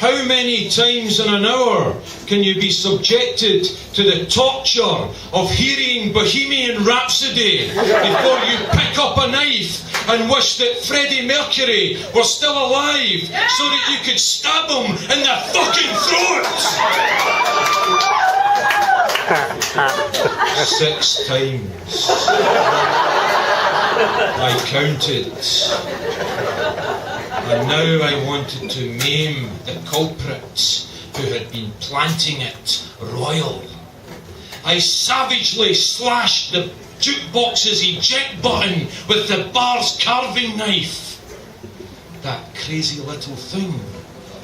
How many times in an hour can you be subjected to the torture of hearing Bohemian Rhapsody before you pick up a knife and wish that Freddie Mercury was still alive so that you could stab him in the fucking throat? 6 times. I counted. And now I wanted to maim the culprits who had been planting it royal. I savagely slashed the jukebox's eject button with the bar's carving knife. That crazy little thing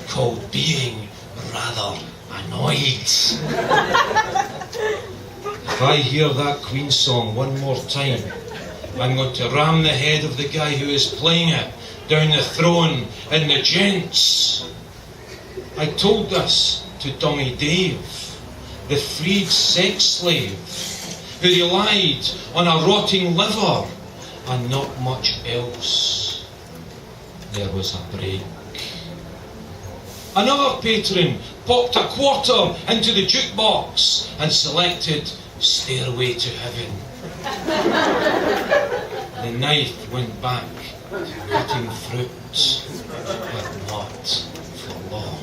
called being rather annoyed. If I hear that Queen song one more time, I'm going to ram the head of the guy who is playing it down the throne in the gents. I told this to Dummy Dave, the freed sex slave, who relied on a rotting liver and not much else. There was a break. Another patron popped a quarter into the jukebox and selected Stairway to Heaven. The knife went back to cutting fruit, but not for long.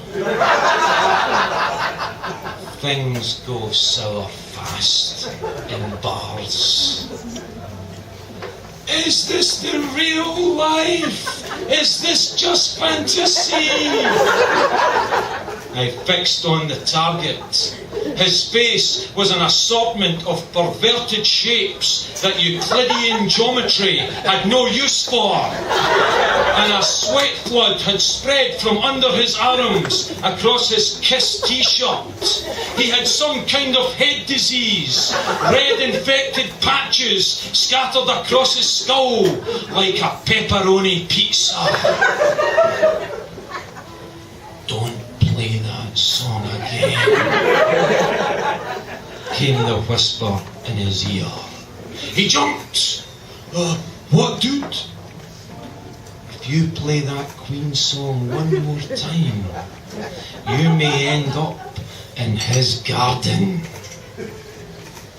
Things go sour fast in bars. Is this the real life? Is this just fantasy? I fixed on the target. His face was an assortment of perverted shapes that Euclidean geometry had no use for. And a sweat flood had spread from under his arms across his Kiss t-shirt. He had some kind of head disease, red infected patches scattered across his skull like a pepperoni pizza. Don't play that song again, came the whisper in his ear. He jumped. What, dude? If you play that Queen song one more time, you may end up in his garden.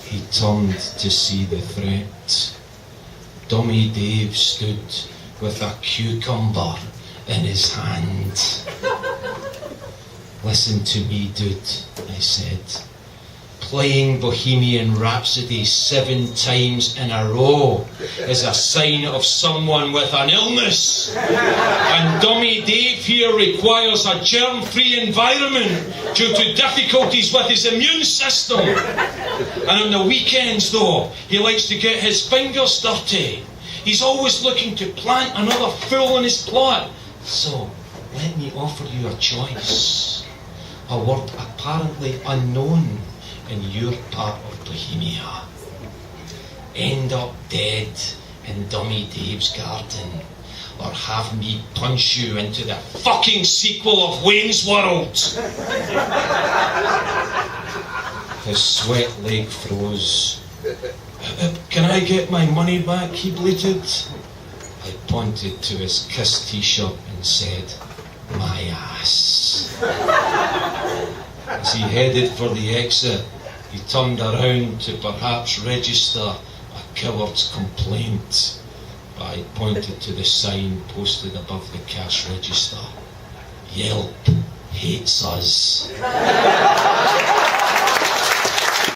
He turned to see the threat. Dummy Dave stood with a cucumber in his hand. Listen to me, dude, I said. Playing Bohemian Rhapsody 7 times in a row is a sign of someone with an illness. And Dummy Dave here requires a germ-free environment due to difficulties with his immune system. And on the weekends, though, he likes to get his fingers dirty. He's always looking to plant another fool in his plot. So, let me offer you a choice. A word apparently unknown in your part of Bohemia. End up dead in Dummy Dave's garden, or have me punch you into the fucking sequel of Wayne's World. His sweat leg froze. Can I get my money back, he bleated. I pointed to his Kiss t-shirt and said, my ass. As he headed for the exit, he turned around to perhaps register a coward's complaint. But I pointed to the sign posted above the cash register. Yelp hates us.